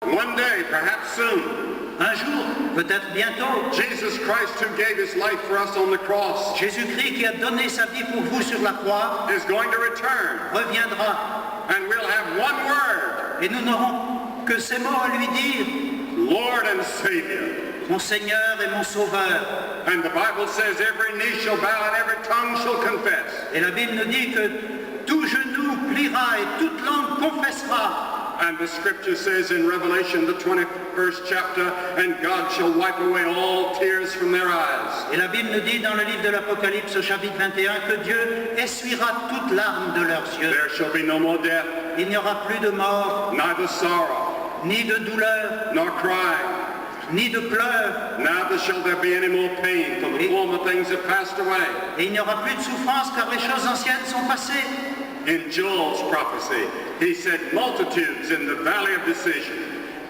One day, perhaps soon, Un jour, peut-être bientôt, Jesus Christ, who gave his life for us on the cross, Jésus-Christ qui a donné sa vie pour vous sur la croix is going to return, reviendra. and we'll have one word, Et nous n'aurons que ces mots à lui dire, Lord and Savior. mon Seigneur et mon Sauveur. And the Bible says every knee shall bow and every tongue shall confess. Et la Bible nous dit que tout genou pliera et toute langue confessera. And the scripture says in Revelation, the 21st chapter, and God shall wipe away all tears from their eyes. Et la Bible nous dit dans le livre de l'Apocalypse au chapitre 21 que Dieu essuiera toute larme de leurs yeux. There shall be no more death, Il n'y aura plus de mort, neither sorrow, ni de douleur, nor crying. ni de pleurs. Neither shall there be any more pain, for the former things have passed away. Et il n'y aura plus de souffrance car les choses anciennes sont passées. In Joel's prophecy, he said multitudes in the valley of decision.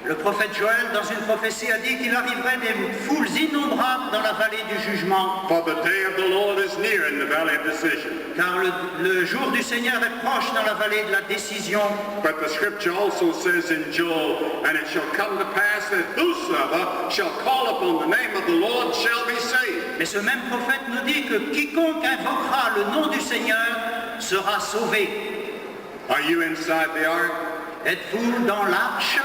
Le prophète Joël, dans une prophétie, a dit qu'il arriverait des foules innombrables dans la vallée du jugement. For the day of the Lord is near in the valley of decision. Car le jour du Seigneur est proche dans la vallée de la décision. But the scripture also says in Joel, and it shall come to pass that whosoever shall call upon the name of the Lord shall be saved. Mais ce même prophète nous dit que quiconque invoquera le nom du Seigneur sera sauvé. Are you inside the ark? Êtes-vous dans l'arche?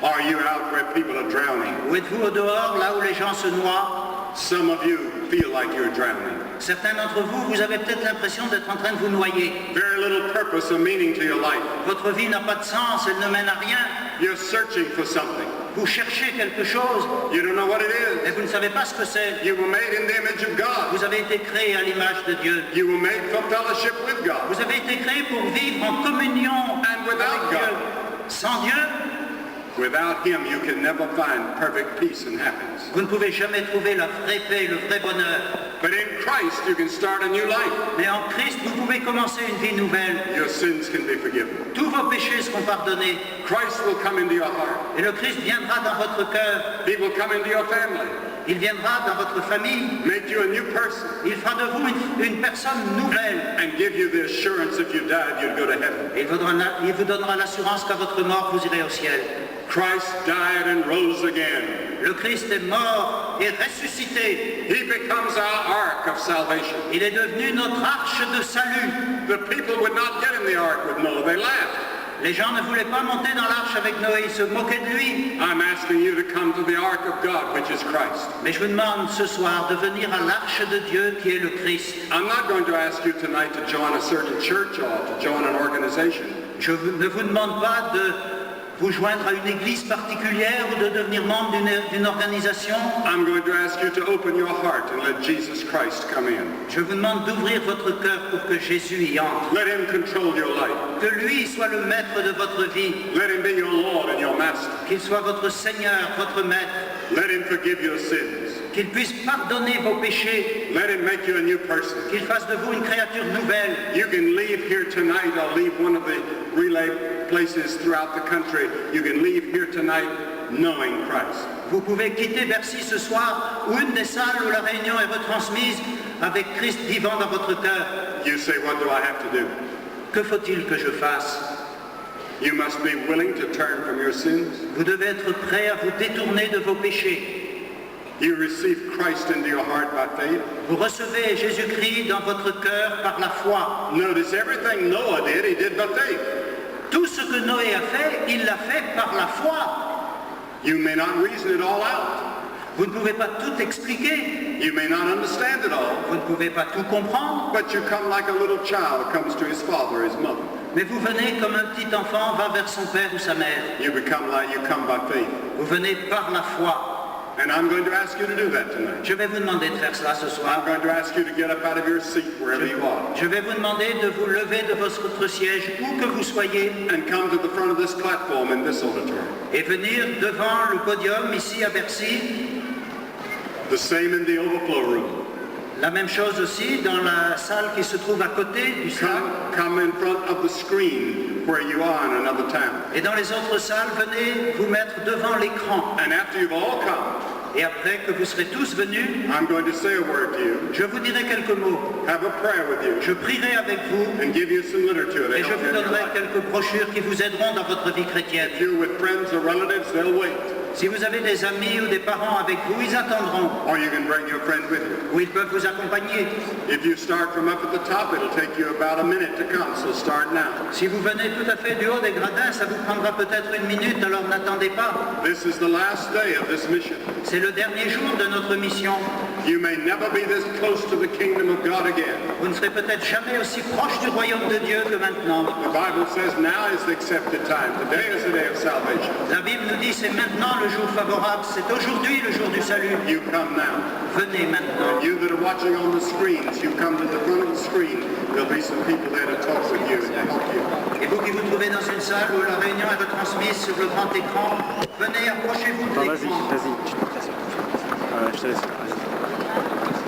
Are you out where people are drowning? Ou êtes-vous au dehors, là où les gens se noient? Some of you feel like you're drowning. Certains d'entre vous, vous avez peut-être l'impression d'être en train de vous noyer. Very little purpose or meaning to your life. Votre vie n'a pas de sens, elle ne mène à rien. You're searching for something. Vous cherchez quelque chose, You don't know what it mais is. vous ne savez pas ce que c'est. You were made in the image of God. Vous avez été créé à l'image de Dieu. You were made for fellowship with God. Vous avez été créé pour vivre en communion And without avec Dieu. God, Sans Dieu, without Him, you can never find perfect peace and happiness. vous ne pouvez jamais trouver la vraie paix, le vrai bonheur. But in Christ, you can start a new life. Mais en Christ, vous pouvez commencer une vie nouvelle. Your sins can be forgiven. Tous vos péchés seront pardonnés. Christ will come into your heart. Et le Christ viendra dans votre cœur. He will come into your family. Il viendra dans votre famille. Make you a new person. Il fera de vous une personne nouvelle. And give you the assurance if you died, you'd go to heaven. Et il vous donnera l'assurance qu'à votre mort, vous irez au ciel. Christ died and rose again. Le Christ est mort et ressuscité. He becomes our ark of salvation. Il est devenu notre arche de salut. The people would not get in the ark with Noah. They laughed. Les gens ne voulaient pas monter dans l'arche avec Noé, ils se moquaient de lui. I'm asking you to come to the ark of God, which is Christ. Mais je vous demande ce soir de venir à l'arche de Dieu qui est le Christ. I'm not going to ask you tonight to join a certain church or to join an organization. Je ne vous demande pas de vous joindre à une église particulière ou de devenir membre d'une organisation. I'm going to ask you to open your heart and let Jesus Christ come in. Je vous demande d'ouvrir votre cœur pour que Jésus y entre. Let Him control your life. Que lui soit le maître de votre vie. Let Him be your Lord and your Master. Qu'il soit votre Seigneur, votre maître. Let Him forgive your sins. Qu'il puisse pardonner vos péchés. Let Him make you a new person. Qu'il fasse de vous une créature nouvelle. You can leave here tonight or leave one of the relay places throughout the country. You can leave here tonight knowing Christ. Vous pouvez quitter Bercy ce soir ou une des salles où la réunion est retransmise avec Christ vivant dans votre cœur. You say, what do I have to do? Que faut-il que je fasse? You must be willing to turn from your sins. Vous devez être prêt à vous détourner de vos péchés. You receive Christ into your heart by faith. Vous recevez Jésus-Christ dans votre cœur par la foi. Notice everything Noah did, he did by faith. Tout ce que Noé a fait, il l'a fait par la foi. You may not reason it all out. Vous ne pouvez pas tout expliquer. You may not understand it all. Vous ne pouvez pas tout comprendre. But you come like a little child comes to his father or his mother. Mais vous venez comme un petit enfant va vers son père ou sa mère. You come by faith. Vous venez par la foi. And I'm going to ask you to do that tonight. Je vais vous demander de faire cela ce soir. I'm going to ask you to get up out of your seat wherever you are. Je vais vous demander de vous lever de votre siège, où que vous soyez, And come to the front of this platform in this auditorium. et venir devant le podium ici à Bercy. The same in the overflow room. La même chose aussi dans la salle qui se trouve à côté du stade. Come in front of the screen where you are in another town. Et dans les autres salles, venez vous mettre devant l'écran. And after you've all come, Et après que vous serez tous venus, I'm going to say a word to you, je vous dirai quelques mots. have a prayer with you, Je prierai avec vous and give you some literature to et je help you vous in your donnerai life. quelques brochures qui vous aideront dans votre vie chrétienne. If you're with friends or relatives, they'll wait. Si vous avez des amis ou des parents avec vous, ils attendront. Or you can bring your friend with you. Ou ils peuvent vous accompagner. If you start from up at the top, it'll take you about a minute to come, so start now. Si vous venez tout à fait du haut des gradins, ça vous prendra peut-être une minute, alors n'attendez pas. This is the last day of this mission. C'est le dernier jour de notre mission. You may never be this close to the kingdom of God again. Vous ne serez peut-être jamais aussi proche du royaume de Dieu que maintenant. The Bible says now is the accepted time. Today is the day of salvation. La Bible nous dit c'est maintenant le jour favorable, c'est aujourd'hui le jour du salut. You come now. Venez maintenant. You that are watching on the screens, you come to the front of the screen. There'll be some people there to talk with you and to help you. Et vous qui vous trouvez dans une salle où la réunion est retransmise sur le grand écran, venez, approchez-vous de Attends, vas-y, l'écran. vas-y, je te laisse. Je te laisse. Vas-y.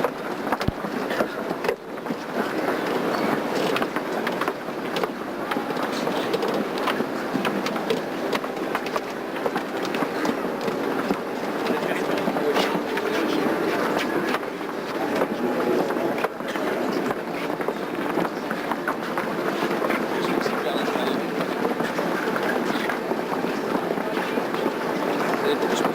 Thank you.